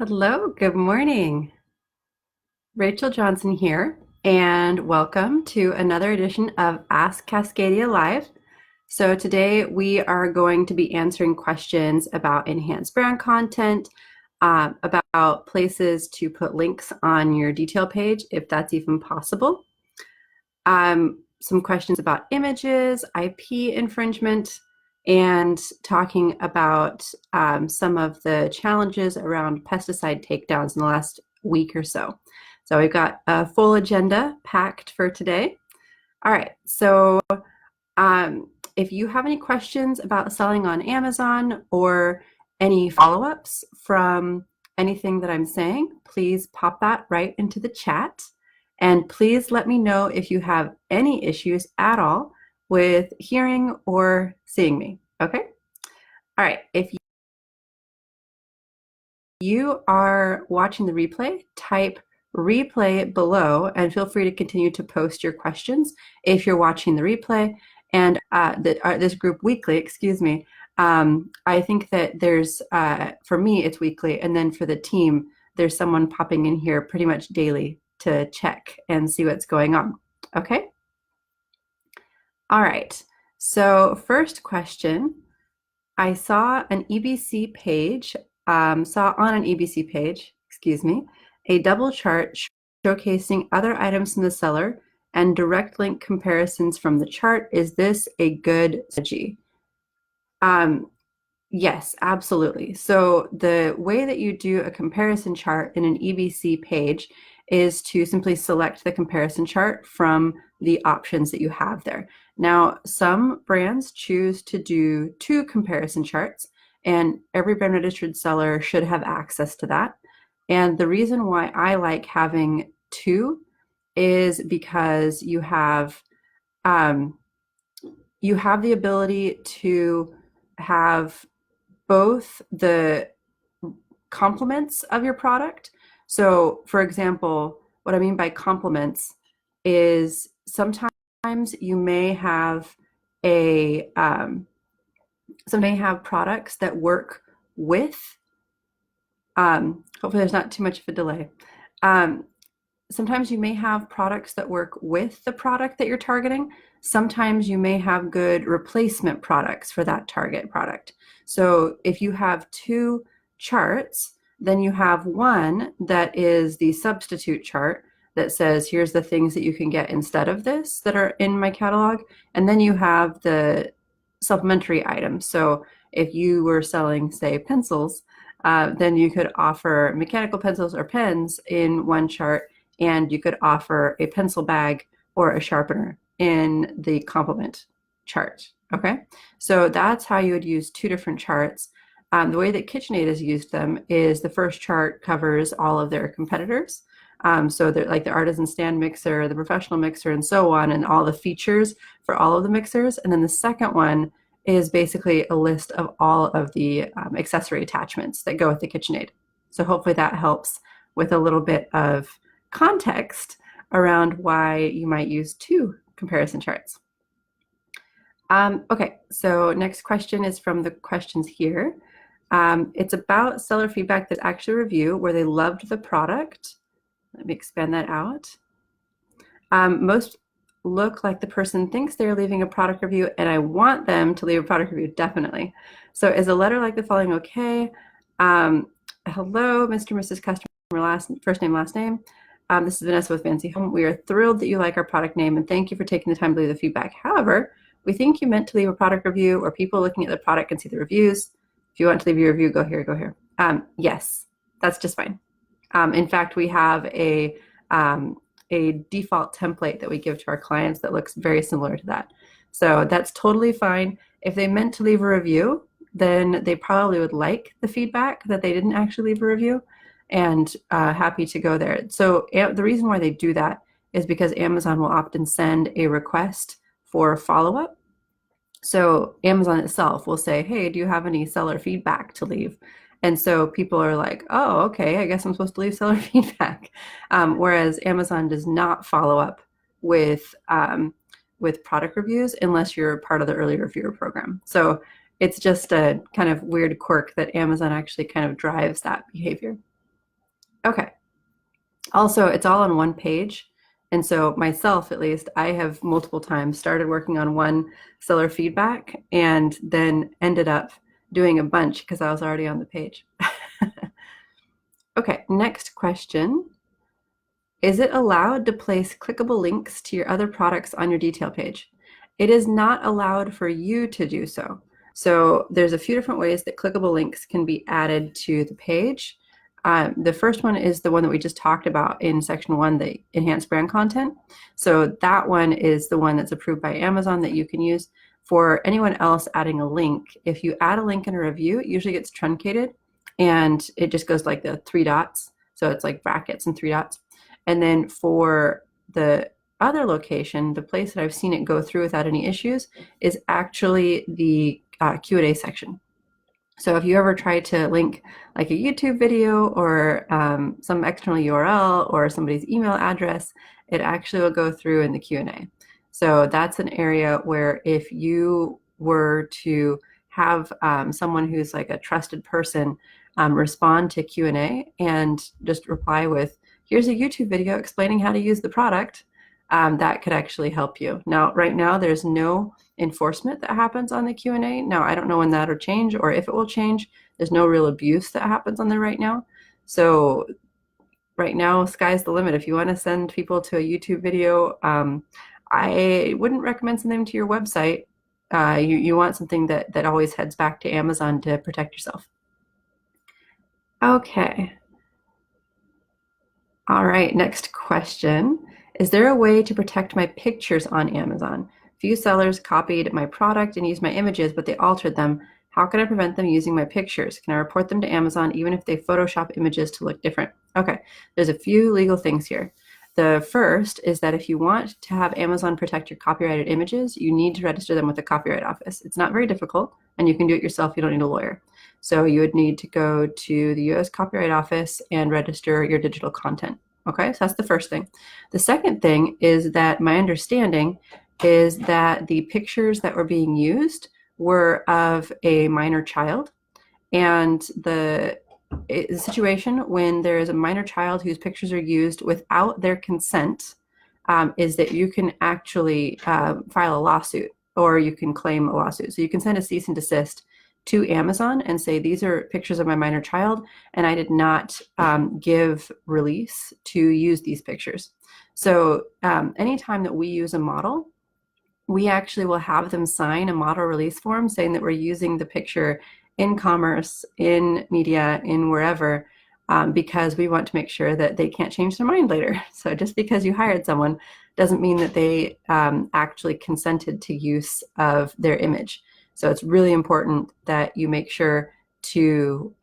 Hello, good morning. Rachel Johnson here, and welcome to another edition of Ask Cascadia Live. So today we are going to be answering questions about enhanced brand content, about places to put links on your detail page, if that's even possible. Some questions about images, IP infringement, and talking about some of the challenges around pesticide takedowns in the last week or so. So we've got a full agenda packed for today. All right, so if you have any questions about selling on Amazon or any follow-ups from anything that I'm saying, please pop that right into the chat. And please let me know if you have any issues at all with hearing or seeing me, okay? All right, if you are watching the replay, type replay below and feel free to continue to post your questions if you're watching the replay. And this group weekly, excuse me, I think that there's, for me, it's weekly, and then for the team, there's someone popping in here pretty much daily to check and see what's going on. Okay? All right. So first question, I saw an EBC page, excuse me, a double chart showcasing other items in the seller and direct link comparisons from the chart. Is this a good strategy? Yes, absolutely. So the way that you do a comparison chart in an EBC page is to simply select the comparison chart from the options that you have there. Now, some brands choose to do two comparison charts, and every brand registered seller should have access to that. And the reason why I like having two is because you have the ability to have both the complements of your product. So, for example, what I mean by complements is sometimes you may have a some may have products that work with. Hopefully, there's not too much of a delay. Sometimes you may have products that work with the product that you're targeting. Sometimes you may have good replacement products for that target product. So if you have two charts, then you have one that is the substitute chart that says, here's the things that you can get instead of this that are in my catalog. And then you have the supplementary items. So if you were selling, say, pencils, then you could offer mechanical pencils or pens in one chart, and you could offer a pencil bag or a sharpener in the complement chart, okay? So that's how you would use two different charts. The way that KitchenAid has used them is the first chart covers all of their competitors. So they're like the artisan stand mixer, the professional mixer, and so on, and all the features for all of the mixers. And then the second one is basically a list of all of the accessory attachments that go with the KitchenAid. So hopefully that helps with a little bit of context around why you might use two comparison charts. Okay, so next question is from the questions here. It's about seller feedback that actually review where they loved the product. Let me expand that out. Most look like the person thinks they're leaving a product review, and I want them to leave a product review, definitely. So is a letter like the following okay? Hello, Mr. and Mrs. Customer, first name, last name. This is Vanessa with Fancy Home. We are thrilled that you like our product name, and thank you for taking the time to leave the feedback. However, we think you meant to leave a product review, or people looking at the product can see the reviews. If you want to leave your review, go here, go here. Yes, that's just fine. In fact, we have a default template that we give to our clients that looks very similar to that. So that's totally fine. If they meant to leave a review, then they probably would like the feedback that they didn't actually leave a review, and happy to go there. So the reason why they do that is because Amazon will often send a request for follow-up. So Amazon itself will say, hey, do you have any seller feedback to leave? And so people are like, oh, okay, I guess I'm supposed to leave seller feedback. Whereas Amazon does not follow up with product reviews unless you're part of the early reviewer program. So it's just a kind of weird quirk that Amazon actually kind of drives that behavior. Okay. Also, it's all on one page. And so myself, at least, I have multiple times started working on one seller feedback and then ended up doing a bunch because I was already on the page. Okay, next question. Is it allowed to place clickable links to your other products on your detail page? It is not allowed for you to do so. So there's a few different ways that clickable links can be added to the page. The first one is the one that we just talked about in section 1, the enhanced brand content. So that one is the one that's approved by Amazon that you can use. For anyone else adding a link, if you add a link in a review, it usually gets truncated and it just goes like the 3 dots. So it's like brackets and 3 dots. And then for the other location, the place that I've seen it go through without any issues is actually the Q&A section. So if you ever try to link like a YouTube video or some external URL or somebody's email address, it actually will go through in the Q&A. So that's an area where if you were to have someone who's like a trusted person respond to Q&A and just reply with, here's a YouTube video explaining how to use the product, that could actually help you. Now, right now, there's no enforcement that happens on the Q&A. Now, I don't know when that'll change or if it will change. There's no real abuse that happens on there right now. So right now, sky's the limit. If you want to send people to a YouTube video, I wouldn't recommend sending them to your website. You want something that always heads back to Amazon to protect yourself. Okay. All right, next question. Is there a way to protect my pictures on Amazon? Few sellers copied my product and used my images, but they altered them. How can I prevent them using my pictures? Can I report them to Amazon even if they Photoshop images to look different? Okay, there's a few legal things here. The first is that if you want to have Amazon protect your copyrighted images, you need to register them with the Copyright Office. It's not very difficult, and you can do it yourself. You don't need a lawyer. So you would need to go to the US Copyright Office and register your digital content. Okay, so that's the first thing. The second thing is that my understanding is that the pictures that were being used were of a minor child, and the situation when there is a minor child whose pictures are used without their consent is that you can actually file a lawsuit, or you can claim a lawsuit. So you can send a cease and desist to Amazon and say, these are pictures of my minor child, and I did not give release to use these pictures. So anytime that we use a model, we actually will have them sign a model release form saying that we're using the picture in commerce, in media, in wherever, because we want to make sure that they can't change their mind later. So just because you hired someone doesn't mean that they actually consented to use of their image. So it's really important that you make sure to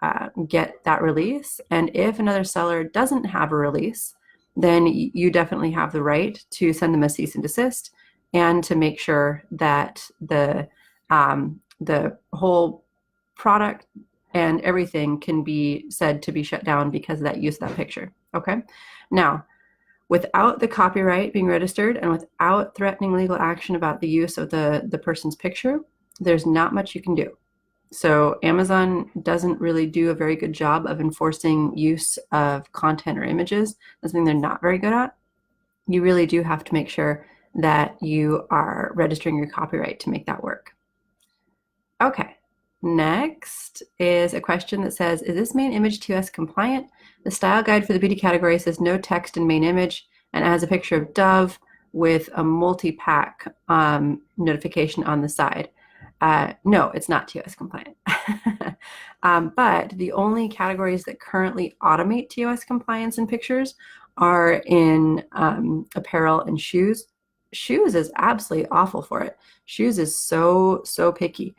get that release. And if another seller doesn't have a release, then you definitely have the right to send them a cease and desist, and to make sure that the whole product and everything can be said to be shut down because of that use of that picture. Okay. Now, without the copyright being registered and without threatening legal action about the use of the person's picture, there's not much you can do. So Amazon doesn't really do a very good job of enforcing use of content or images. That's something they're not very good at. You really do have to make sure that you are registering your copyright to make that work. Okay, next is a question that says, is this main image TOS compliant? The style guide for the beauty category says no text in main image and it has a picture of Dove with a multi-pack notification on the side. No, it's not TOS compliant. But the only categories that currently automate TOS compliance in pictures are in apparel and shoes. Shoes is absolutely awful for it. Shoes is so picky.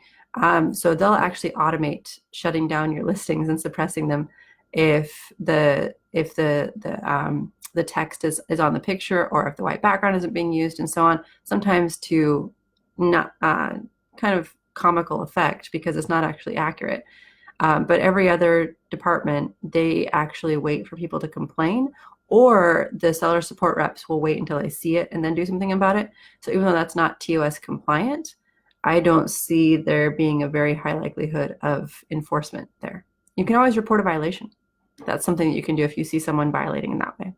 So they'll actually automate shutting down your listings and suppressing them if the text is on the picture, or if the white background isn't being used, and so on. Sometimes to not kind of comical effect because it's not actually accurate. But every other department, they actually wait for people to complain, or the seller support reps will wait until they see it and then do something about it. So even though that's not TOS compliant, I don't see there being a very high likelihood of enforcement there. You can always report a violation. That's something that you can do if you see someone violating in that way.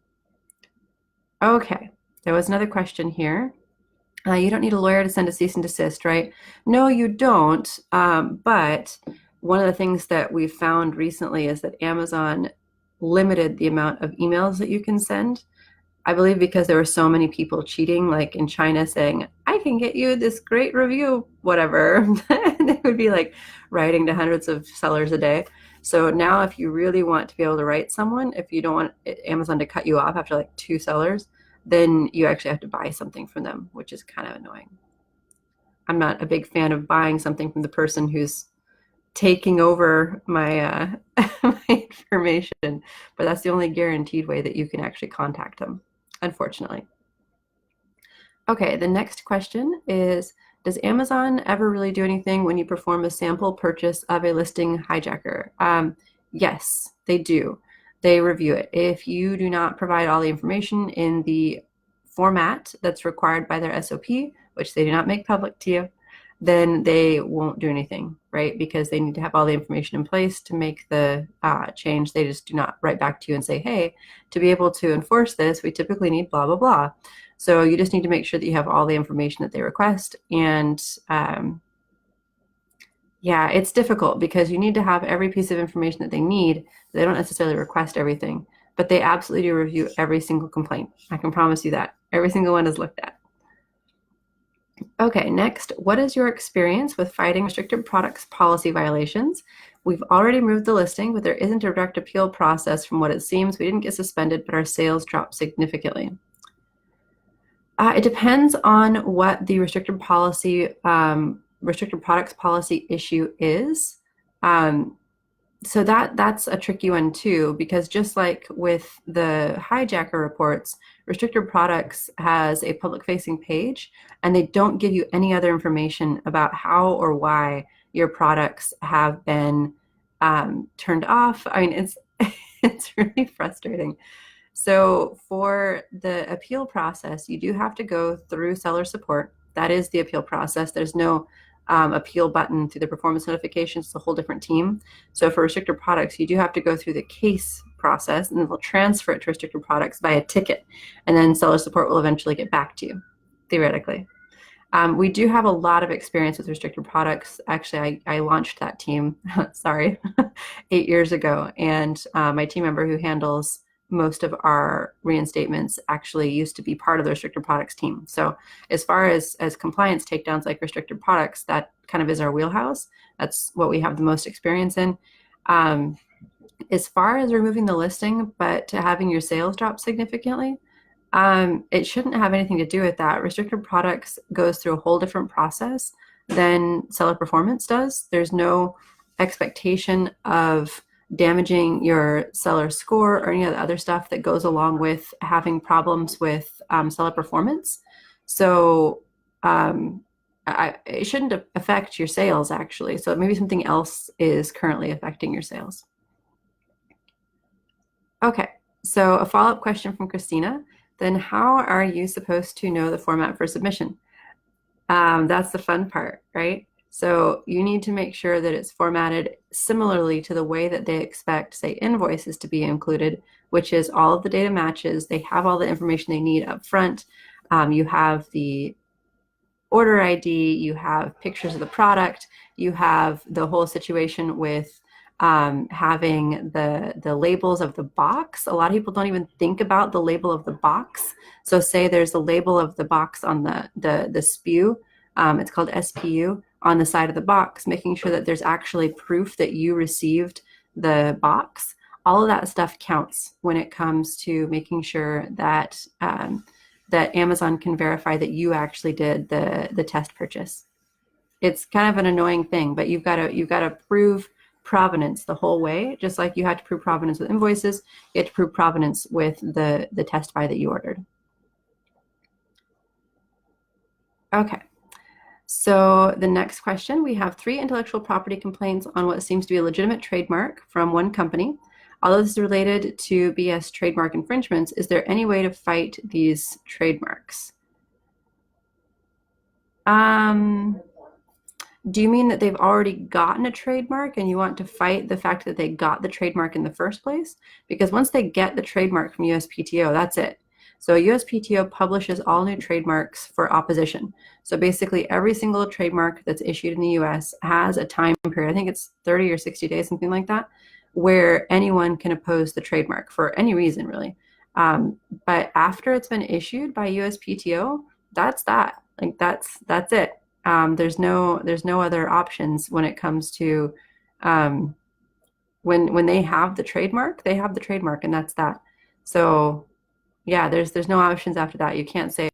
Okay, there was another question here. You don't need a lawyer to send a cease and desist, right? No, you don't. But one of the things that we've found recently is that Amazon limited the amount of emails that you can send. I believe because there were so many people cheating, like in China saying, I can get you this great review, whatever. And they would be like writing to hundreds of sellers a day. So now if you really want to be able to write someone, if you don't want Amazon to cut you off after like 2 sellers, then you actually have to buy something from them, which is kind of annoying. I'm not a big fan of buying something from the person who's taking over my, my information, but that's the only guaranteed way that you can actually contact them, unfortunately. Okay, the next question is, does Amazon ever really do anything when you perform a sample purchase of a listing hijacker? Yes, they do. They review it. If you do not provide all the information in the format that's required by their SOP, which they do not make public to you, then they won't do anything, right? Because they need to have all the information in place to make the change. They just do not write back to you and say, hey, to be able to enforce this, we typically need blah, blah, blah. So you just need to make sure that you have all the information that they request. And yeah, it's difficult because you need to have every piece of information that they need. They don't necessarily request everything, but they absolutely do review every single complaint. I can promise you that. Every single one is looked at. Okay, next, what is your experience with fighting restricted products policy violations? We've already moved the listing, but there isn't a direct appeal process from what it seems. We didn't get suspended, but our sales dropped significantly. It depends on what the restricted products policy issue is. So that's a tricky one too, because just like with the hijacker reports, restricted products has a public facing page and they don't give you any other information about how or why your products have been turned off. I mean, it's really frustrating. So for the appeal process, you do have to go through seller support. That is the appeal process. There's no appeal button through the performance notifications. It's a whole different team. So for restricted products, you do have to go through the case process, and then they'll transfer it to restricted products via ticket, and then seller support will eventually get back to you, theoretically. We do have a lot of experience with restricted products. Actually, I launched that team, sorry, 8 years ago, and my team member who handles most of our reinstatements actually used to be part of the restricted products team. So as far as compliance takedowns like restricted products, that kind of is our wheelhouse. That's what we have the most experience in. As far as removing the listing, but to having your sales drop significantly, it shouldn't have anything to do with that. Restricted products goes through a whole different process than seller performance does. There's no expectation of damaging your seller score or any of the other stuff that goes along with having problems with seller performance. So it shouldn't affect your sales, actually. So maybe something else is currently affecting your sales. Okay, so a follow-up question from Christina. Then how are you supposed to know the format for submission? That's the fun part, right? So you need to make sure that it's formatted similarly to the way that they expect, say, invoices to be included, which is all of the data matches. They have all the information they need up front. You have the order ID, you have pictures of the product, you have the whole situation with having the labels of the box. A lot of people don't even think about the label of the box. So say there's a label of the box on the SPU, it's called SPU, on the side of the box, making sure that there's actually proof that you received the box. All of that stuff counts when it comes to making sure that that Amazon can verify that you actually did the test purchase. It's kind of an annoying thing, but you've got to prove provenance the whole way, just like you had to prove provenance with invoices. You have to prove provenance with the test buy that you ordered. Okay. So the next question, we have 3 intellectual property complaints on what seems to be a legitimate trademark from one company. Although this is related to BS trademark infringements, is there any way to fight these trademarks? Do you mean that they've already gotten a trademark and you want to fight the fact that they got the trademark in the first place? Because once they get the trademark from USPTO, that's it. So USPTO publishes all new trademarks for opposition. So basically every single trademark that's issued in the US has a time period, I think it's 30 or 60 days, something like that, where anyone can oppose the trademark for any reason, really. But after it's been issued by USPTO, that's that. Like that's it. There's no other options when it comes to when they have the trademark, they have the trademark, and that's that. So yeah, there's no options after that. You can't say,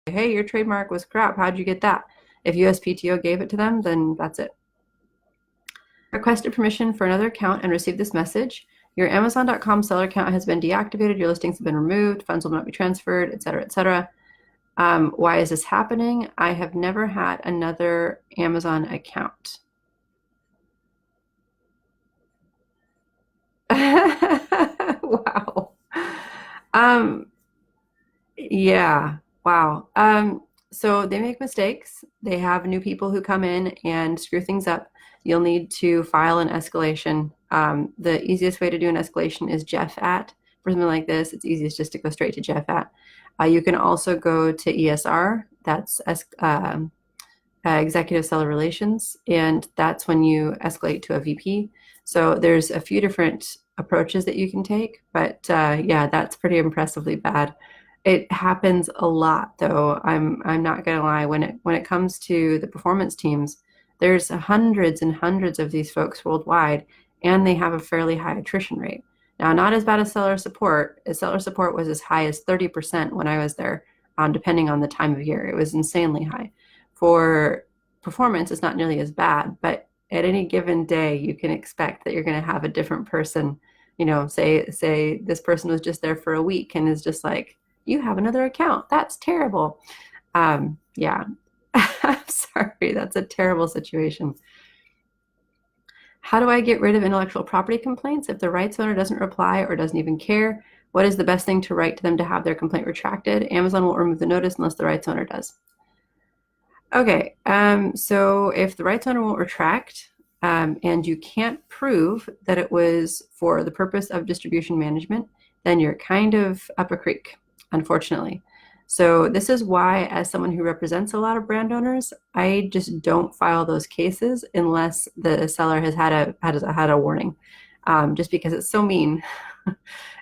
hey, your trademark was crap. How'd you get that? If USPTO gave it to them, then that's it. Requested permission for another account and received this message. Your Amazon.com seller account has been deactivated. Your listings have been removed. Funds will not be transferred, etc., etc. Why is this happening? I have never had another Amazon account. Wow. Yeah. Wow. So they make mistakes. They have new people who come in and screw things up. You'll need to file an escalation. The easiest way to do an escalation is Jeff at. For something like this, it's easiest just to go straight to Jeff at. You can also go to ESR. That's Executive Seller Relations, and that's when you escalate to a VP. So there's a few different approaches that you can take, but yeah, that's pretty impressively bad. It happens a lot, though. I'm not gonna lie. When it comes to the performance teams, there's hundreds and hundreds of these folks worldwide, and they have a fairly high attrition rate. Now, not as bad as seller support. Seller support was as high as 30% when I was there, depending on the time of year. It was insanely high. For performance, it's not nearly as bad, but at any given day, you can expect that you're going to have a different person. Say this person was just there for a week and is just like, you have another account. That's terrible. Yeah, I'm sorry. That's a terrible situation. How do I get rid of intellectual property complaints if the rights owner doesn't reply or doesn't even care? What is the best thing to write to them to have their complaint retracted? Amazon won't remove the notice unless the rights owner does. Okay, so if the rights owner won't retract, and you can't prove that it was for the purpose of distribution management, then you're kind of up a creek, unfortunately. So this is why, as someone who represents a lot of brand owners, I just don't file those cases unless the seller has had a warning, just because it's so mean.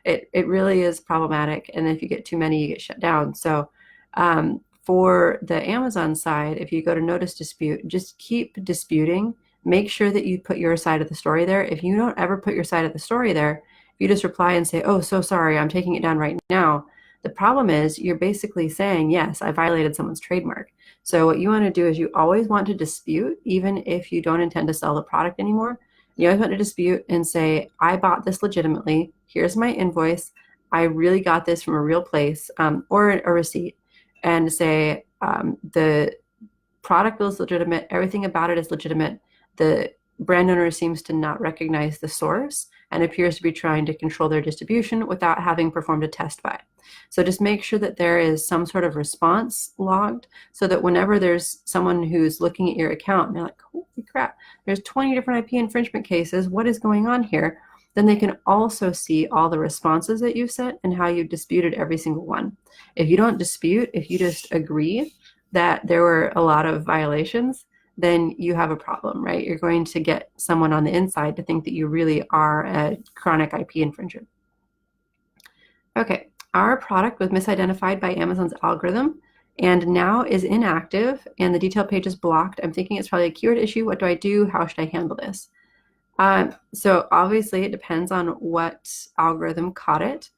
It really is problematic, and if you get too many, you get shut down. So for the Amazon side, if you go to notice dispute, just keep disputing. Make sure that you put your side of the story there. If you don't ever put your side of the story there, if you just reply and say, oh, so sorry, I'm taking it down right now, the problem is you're basically saying, yes, I violated someone's trademark. So what you want to do is you always want to dispute, even if you don't intend to sell the product anymore. You always want to dispute and say, I bought this legitimately. Here's my invoice. I really got this from a real place, or a receipt, and say the product is legitimate. Everything about it is legitimate. The brand owner seems to not recognize the source and appears to be trying to control their distribution without having performed a test buy. So just make sure that there is some sort of response logged so that whenever there's someone who's looking at your account and they're like, holy crap, there's 20 different IP infringement cases. What is going on here? Then they can also see all the responses that you've sent and how you've disputed every single one. If you don't dispute, if you just agree that there were a lot of violations, then you have a problem, right? You're going to get someone on the inside to think that you really are a chronic IP infringer. Okay, our product was misidentified by Amazon's algorithm and now is inactive and the detail page is blocked. I'm thinking it's probably a keyword issue. What do I do? How should I handle this? So obviously it depends on what algorithm caught it.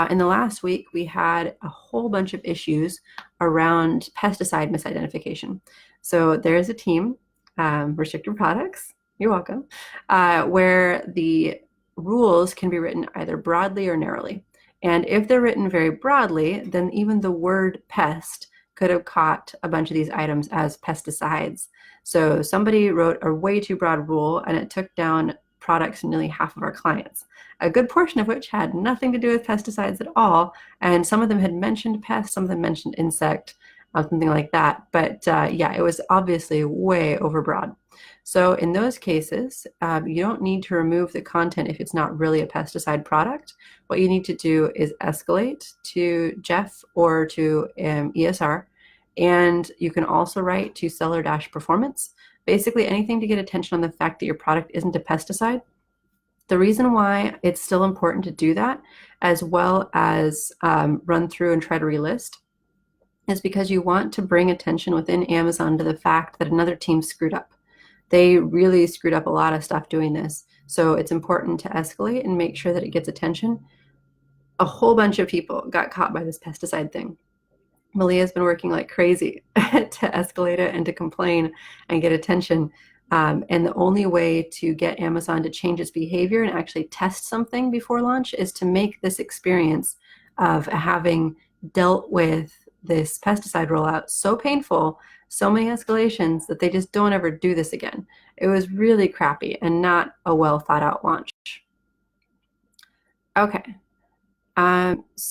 In the last week, we had a whole bunch of issues around pesticide misidentification. So there is a team, Restricted Products, you're welcome, where the rules can be written either broadly or narrowly. And if they're written very broadly, then even the word pest could have caught a bunch of these items as pesticides. So somebody wrote a way too broad rule and it took down products in nearly half of our clients, a good portion of which had nothing to do with pesticides at all. And some of them had mentioned pests, some of them mentioned insect. something like that. But yeah, it was obviously way overbroad. So in those cases, you don't need to remove the content if it's not really a pesticide product. What you need to do is escalate to Jeff or to ESR, and you can also write to seller-performance. Basically anything to get attention on the fact that your product isn't a pesticide. The reason why it's still important to do that, as well as run through and try to relist, is because you want to bring attention within Amazon to the fact that another team screwed up. They really screwed up a lot of stuff doing this. So it's important to escalate and make sure that it gets attention. A whole bunch of people got caught by this pesticide thing. Malia's been working like crazy to escalate it and to complain and get attention. And the only way to get Amazon to change its behavior and actually test something before launch is to make this experience of having dealt with this pesticide rollout so painful, so many escalations, that they just don't ever do this again. It was really crappy and not a well thought out launch. Okay, let's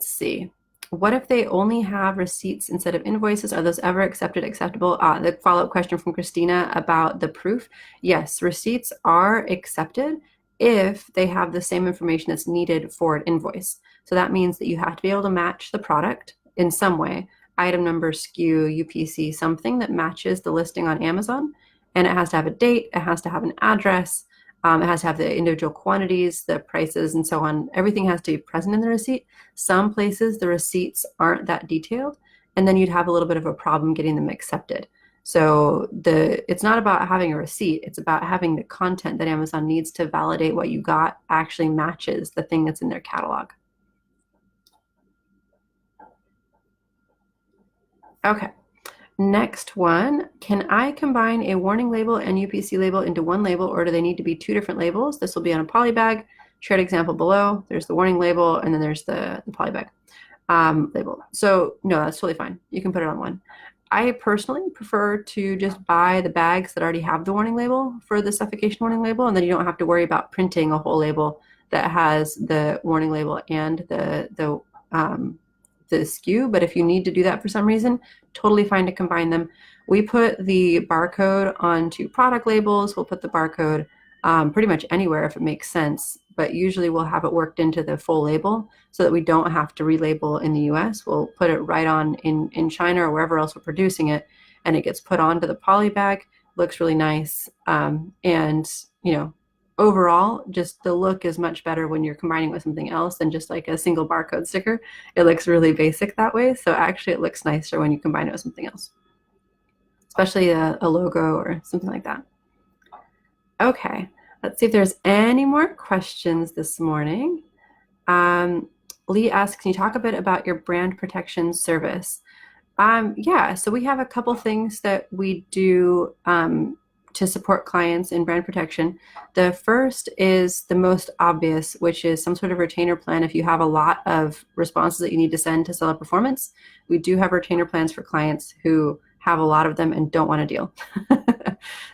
see. What if they only have receipts instead of invoices? Are those ever acceptable? The follow-up question from Christina about the proof. Yes, receipts are accepted if they have the same information that's needed for an invoice. So that means that you have to be able to match the product in some way, item number, SKU, UPC, something that matches the listing on Amazon. And it has to have a date, it has to have an address, it has to have the individual quantities, the prices, and so on. Everything has to be present in the receipt. Some places the receipts aren't that detailed, and then you'd have a little bit of a problem getting them accepted. So it's not about having a receipt, it's about having the content that Amazon needs to validate what you got actually matches the thing that's in their catalog. Okay. Next one, can I combine a warning label and UPC label into one label, or do they need to be two different labels? This will be on a poly bag. Shared example below. There's the warning label, and then there's the poly bag label. So no, that's totally fine. You can put it on one. I personally prefer to just buy the bags that already have the warning label for the suffocation warning label, and then you don't have to worry about printing a whole label that has the warning label and the SKU. But if you need to do that for some reason, totally fine to combine them. We put the barcode onto product labels. We'll put the barcode pretty much anywhere if it makes sense, but usually we'll have it worked into the full label so that we don't have to relabel in the US. We'll put it right on in China or wherever else we're producing it, and it gets put onto the poly bag. Looks really nice. And overall, just the look is much better when you're combining with something else than just like a single barcode sticker. It looks really basic that way. So actually it looks nicer when you combine it with something else, especially a logo or something like that. Okay, let's see if there's any more questions this morning. Lee asks, can you talk a bit about your brand protection service? Yeah, so we have a couple things that we do to support clients in brand protection. The first is the most obvious, which is some sort of retainer plan. If you have a lot of responses that you need to send to seller performance, we do have retainer plans for clients who have a lot of them and don't want to deal.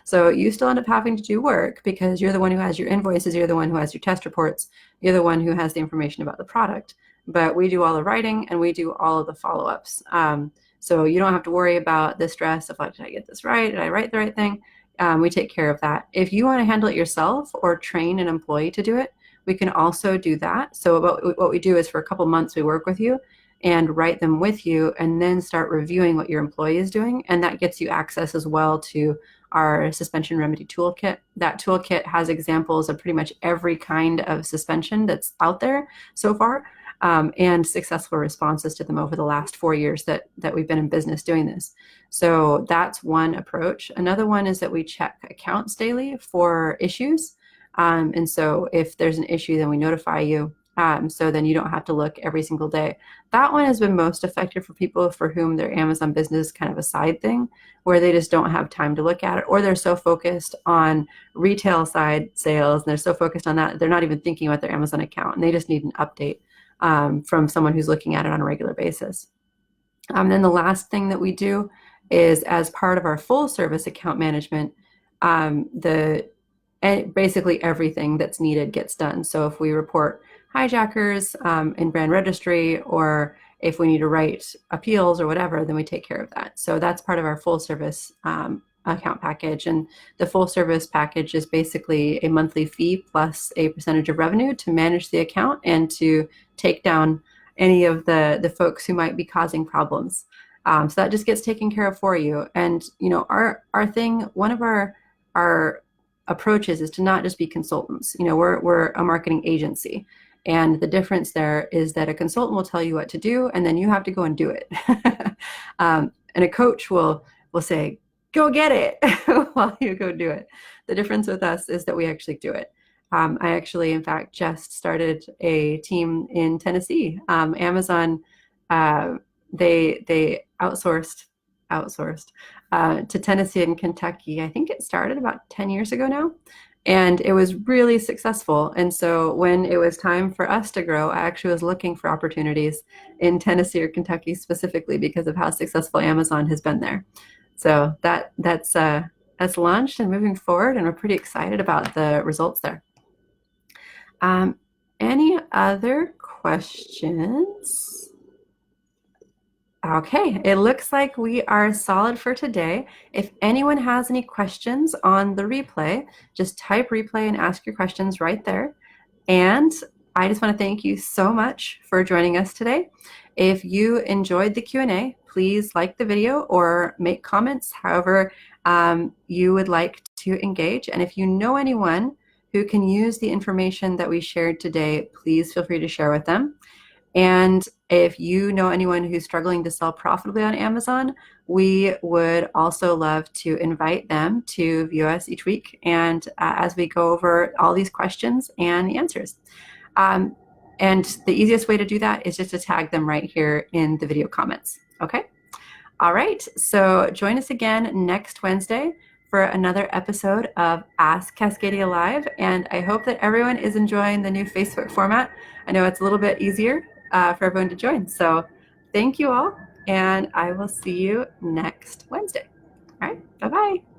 So you still end up having to do work because you're the one who has your invoices, you're the one who has your test reports, you're the one who has the information about the product. But we do all the writing and we do all of the follow-ups. So you don't have to worry about the stress of like, did I get this right? Did I write the right thing? We take care of that. If you want to handle it yourself or train an employee to do it, we can also do that. So what we do is for a couple months, we work with you and write them with you and then start reviewing what your employee is doing. And that gets you access as well to our suspension remedy toolkit. That toolkit has examples of pretty much every kind of suspension that's out there so far, and successful responses to them over the last 4 years that we've been in business doing this. So that's one approach. Another one is that we check accounts daily for issues. And so if there's an issue, then we notify you. So then you don't have to look every single day. That one has been most effective for people for whom their Amazon business is kind of a side thing, where they just don't have time to look at it, or they're so focused on retail side sales and they're so focused on that, they're not even thinking about their Amazon account and they just need an update from someone who's looking at it on a regular basis. Then the last thing that we do is, as part of our full service account management, basically everything that's needed gets done. So if we report hijackers in brand registry, or if we need to write appeals or whatever, then we take care of that. So that's part of our full service account package. And the full service package is basically a monthly fee plus a percentage of revenue to manage the account and to take down any of the folks who might be causing problems. So that just gets taken care of for you. And our thing, one of our approaches is to not just be consultants. We're a marketing agency. And the difference there is that a consultant will tell you what to do, and then you have to go and do it. And a coach will say, go get it while you go do it. The difference with us is that we actually do it. I actually, in fact, just started a team in Tennessee. Amazon, they outsourced to Tennessee and Kentucky. I think it started about 10 years ago now. And it was really successful. And so when it was time for us to grow, I actually was looking for opportunities in Tennessee or Kentucky specifically because of how successful Amazon has been there. So that's launched and moving forward, and we're pretty excited about the results there. Any other questions? Okay, it looks like we are solid for today. If anyone has any questions on the replay, just type replay and ask your questions right there. And I just want to thank you so much for joining us today. If you enjoyed the Q&A, please like the video or make comments, however you would like to engage. And if you know anyone who can use the information that we shared today, please feel free to share with them. And if you know anyone who's struggling to sell profitably on Amazon, we would also love to invite them to view us each week, and as we go over all these questions and the answers. And the easiest way to do that is just to tag them right here in the video comments. Okay? All right, so join us again next Wednesday for another episode of Ask Cascadia Live, and I hope that everyone is enjoying the new Facebook format. I know it's a little bit easier for everyone to join. So thank you all, and I will see you next Wednesday. All right, bye-bye.